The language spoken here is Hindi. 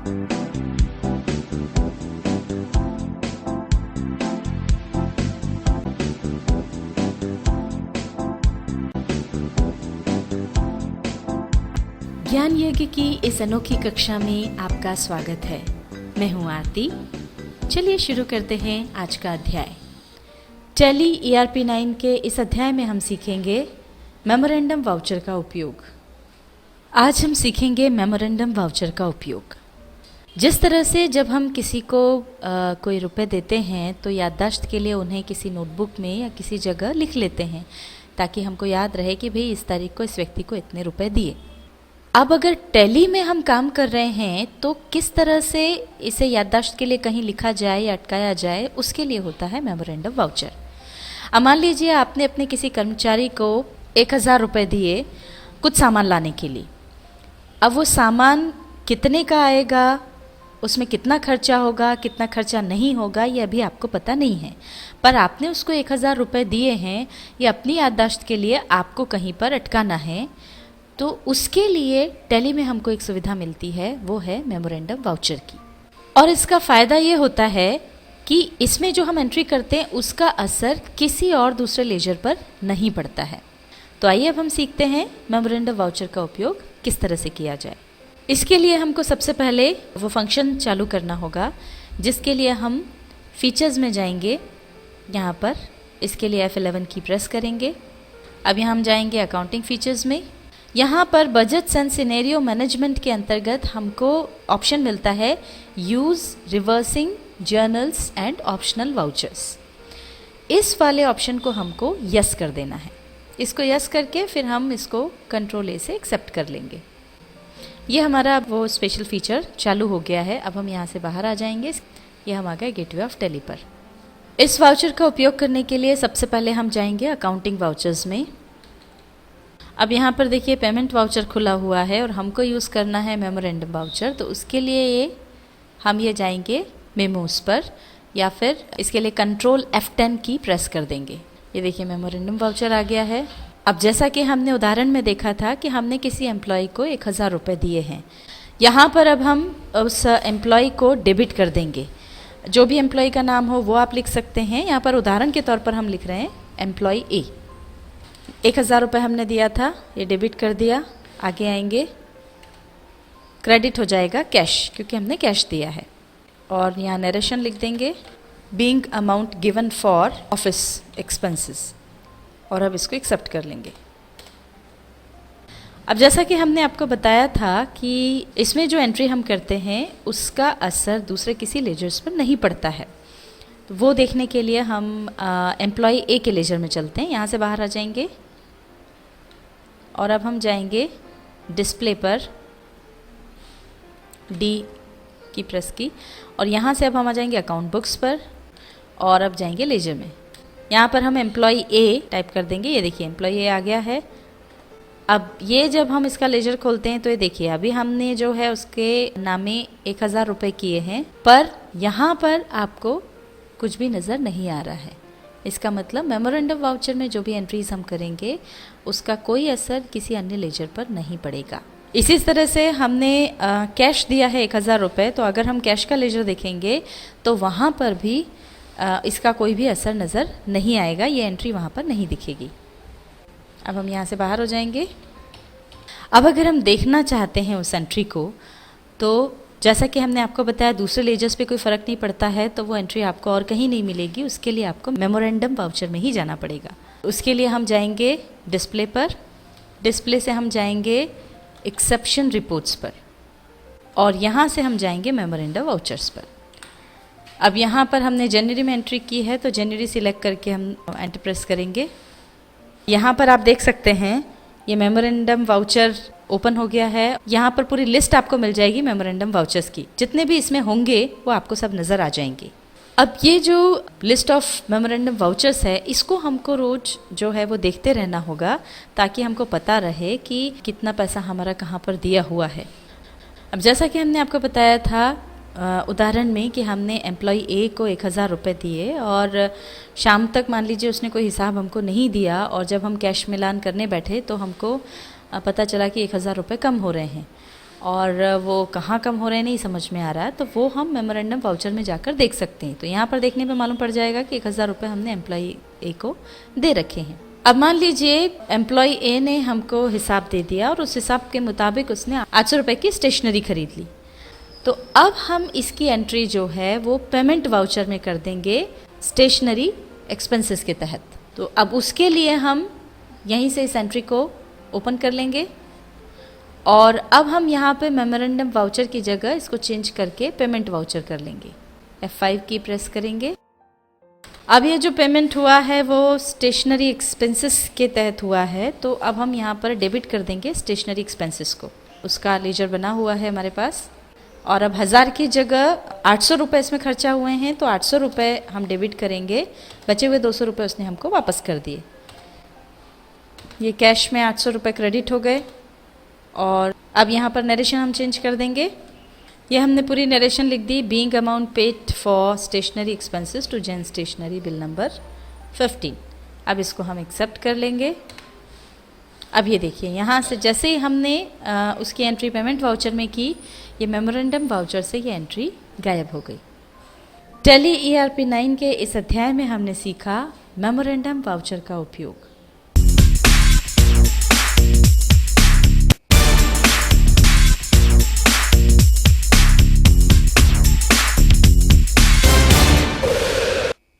ज्ञान यज्ञ की इस अनोखी कक्षा में आपका स्वागत है। मैं हूं आरती। चलिए शुरू करते हैं आज का अध्याय। टैली ERP 9 के इस अध्याय में हम सीखेंगे मेमोरेंडम वाउचर का उपयोग। आज हम सीखेंगे मेमोरेंडम वाउचर का उपयोग। जिस तरह से जब हम किसी को कोई रुपए देते हैं तो याददाश्त के लिए उन्हें किसी नोटबुक में या किसी जगह लिख लेते हैं ताकि हमको याद रहे कि भाई इस तारीख को इस व्यक्ति को इतने रुपए दिए। अब अगर टैली में हम काम कर रहे हैं तो किस तरह से इसे याददाश्त के लिए कहीं लिखा जाए या अटकाया जाए, उसके लिए होता है मेमोरेंडम वाउचर। अब मान लीजिए आपने अपने किसी कर्मचारी को 1000 रुपये दिए कुछ सामान लाने के लिए। अब वो सामान कितने का आएगा, उसमें कितना खर्चा होगा, कितना खर्चा नहीं होगा, ये अभी आपको पता नहीं है, पर आपने उसको 1000 रुपये दिए हैं। ये अपनी याददाश्त के लिए आपको कहीं पर अटकाना है, तो उसके लिए टैली में हमको एक सुविधा मिलती है, वो है मेमोरेंडम वाउचर की। और इसका फ़ायदा ये होता है कि इसमें जो हम एंट्री करते हैं उसका असर किसी और दूसरे लेजर पर नहीं पड़ता है। तो आइए अब हम सीखते हैं मेमोरेंडम वाउचर का उपयोग किस तरह से किया जाए। इसके लिए हमको सबसे पहले वो फंक्शन चालू करना होगा जिसके लिए हम फीचर्स में जाएंगे। यहाँ पर इसके लिए F11 की प्रेस करेंगे। अब यहाँ हम जाएंगे अकाउंटिंग फीचर्स में। यहाँ पर बजट्स एंड सिनेरियो मैनेजमेंट के अंतर्गत हमको ऑप्शन मिलता है use reversing journals and optional vouchers. इस वाले ऑप्शन को हमको यस कर देना है। इसको यस करके फिर हम इसको कंट्रोल ए से एक्सेप्ट कर लेंगे। ये हमारा वो स्पेशल फीचर चालू हो गया है। अब हम यहाँ से बाहर आ जाएंगे। ये हम आ गए गेटवे ऑफ टैली पर। इस वाउचर का उपयोग करने के लिए सबसे पहले हम जाएंगे अकाउंटिंग वाउचर्स में। अब यहाँ पर देखिए पेमेंट वाउचर खुला हुआ है और हमको यूज़ करना है मेमोरेंडम वाउचर। तो उसके लिए हम जाएंगे मेमोस पर या फिर इसके लिए कंट्रोल F10 की प्रेस कर देंगे। ये देखिए मेमोरेंडम वाउचर आ गया है। अब जैसा कि हमने उदाहरण में देखा था कि हमने किसी एम्प्लॉय को 1000 रुपये दिए हैं, यहाँ पर अब हम उस एम्प्लॉय को डेबिट कर देंगे। जो भी एम्प्लॉय का नाम हो वो आप लिख सकते हैं। यहाँ पर उदाहरण के तौर पर हम लिख रहे हैं एम्प्लॉय A। 1000 रुपये हमने दिया था, ये डेबिट कर दिया। आगे आएंगे, क्रेडिट हो जाएगा कैश क्योंकि हमने कैश दिया है। और यहाँ नरेशन लिख देंगे being amount given for office expenses, और अब इसको एक्सेप्ट कर लेंगे। अब जैसा कि हमने आपको बताया था कि इसमें जो एंट्री हम करते हैं उसका असर दूसरे किसी लेजर्स पर नहीं पड़ता है। तो वो देखने के लिए हम एम्प्लॉय A के लेजर में चलते हैं। यहाँ से बाहर आ जाएंगे और अब हम जाएंगे डिस्प्ले पर, D की प्रेस की, और यहाँ से अब हम आ जाएंगे अकाउंट बुक्स पर और अब जाएंगे लेजर में। यहाँ पर हम एम्प्लॉय A टाइप कर देंगे। ये देखिए एम्प्लॉय A आ गया है। अब ये जब हम इसका लेजर खोलते हैं तो ये देखिए अभी हमने जो है उसके नामे 1000 रुपये किए हैं, पर यहाँ पर आपको कुछ भी नज़र नहीं आ रहा है। इसका मतलब मेमोरेंडम वाउचर में जो भी एंट्रीज हम करेंगे उसका कोई असर किसी अन्य लेजर पर नहीं पड़ेगा। इसी तरह से हमने कैश दिया है 1000 रुपये, तो अगर हम कैश का लेजर देखेंगे तो वहाँ पर भी इसका कोई भी असर नज़र नहीं आएगा, ये एंट्री वहाँ पर नहीं दिखेगी। अब हम यहाँ से बाहर हो जाएंगे। अब अगर हम देखना चाहते हैं उस एंट्री को, तो जैसा कि हमने आपको बताया दूसरे लेजर्स पे कोई फ़र्क नहीं पड़ता है, तो वो एंट्री आपको और कहीं नहीं मिलेगी। उसके लिए आपको मेमोरेंडम वाउचर में ही जाना पड़ेगा। उसके लिए हम जाएंगे डिस्प्ले पर, डिस्प्ले से हम जाएंगे एक्सेप्शन रिपोर्ट्स पर और यहाँ से हम जाएंगे मेमोरेंडम वाउचर्स पर। अब यहाँ पर हमने जनवरी में एंट्री की है तो जनवरी सिलेक्ट करके हम एंटर प्रेस करेंगे। यहाँ पर आप देख सकते हैं ये मेमोरेंडम वाउचर ओपन हो गया है। यहाँ पर पूरी लिस्ट आपको मिल जाएगी मेमोरेंडम वाउचर्स की, जितने भी इसमें होंगे वो आपको सब नज़र आ जाएंगे। अब ये जो लिस्ट ऑफ मेमोरेंडम वाउचर्स है इसको हमको रोज जो है वो देखते रहना होगा ताकि हमको पता रहे कि कितना पैसा हमारा कहाँ पर दिया हुआ है। अब जैसा कि हमने आपको बताया था उदाहरण में कि हमने एम्प्लॉय ए को 1000 रुपये दिए और शाम तक मान लीजिए उसने कोई हिसाब हमको नहीं दिया और जब हम कैश मिलान करने बैठे तो हमको पता चला कि 1000 रुपये कम हो रहे हैं और वो कहाँ कम हो रहे हैं नहीं समझ में आ रहा है, तो वो हम मेमोरेंडम वाउचर में जाकर देख सकते हैं। तो यहाँ पर देखने पे मालूम पड़ जाएगा कि 1000 रुपये हमने एम्प्लॉई ए को दे रखे हैं। अब मान लीजिए एम्प्लॉय ए ने हमको हिसाब दे दिया और उस हिसाब के मुताबिक उसने 800 रुपये की स्टेशनरी खरीद ली। तो अब हम इसकी एंट्री जो है वो पेमेंट वाउचर में कर देंगे स्टेशनरी एक्सपेंसेस के तहत। तो अब उसके लिए हम यहीं से इस एंट्री को ओपन कर लेंगे और अब हम यहाँ पे मेमोरेंडम वाउचर की जगह इसको चेंज करके पेमेंट वाउचर कर लेंगे। F5 की प्रेस करेंगे। अब ये जो पेमेंट हुआ है वो स्टेशनरी एक्सपेंसेस के तहत हुआ है, तो अब हम यहाँ पर डेबिट कर देंगे स्टेशनरी एक्सपेंसेस को। उसका लेजर बना हुआ है हमारे पास और अब 1000 की जगह 800 रुपये इसमें खर्चा हुए हैं, तो 800 रुपये हम डेबिट करेंगे। बचे हुए 200 रुपये उसने हमको वापस कर दिए। ये कैश में 800 रुपये क्रेडिट हो गए और अब यहाँ पर नरेशन हम चेंज कर देंगे। ये हमने पूरी नरेशन लिख दी, being amount paid for stationery expenses to Jain stationery bill number 15। अब इसको हम एक्सेप्ट कर लेंगे। अब ये देखिए यहाँ से जैसे ही हमने उसकी एंट्री पेमेंट वाउचर में की, ये मेमोरेंडम वाउचर से ये एंट्री गायब हो गई। टैली ERP 9 के इस अध्याय में हमने सीखा मेमोरेंडम वाउचर का उपयोग।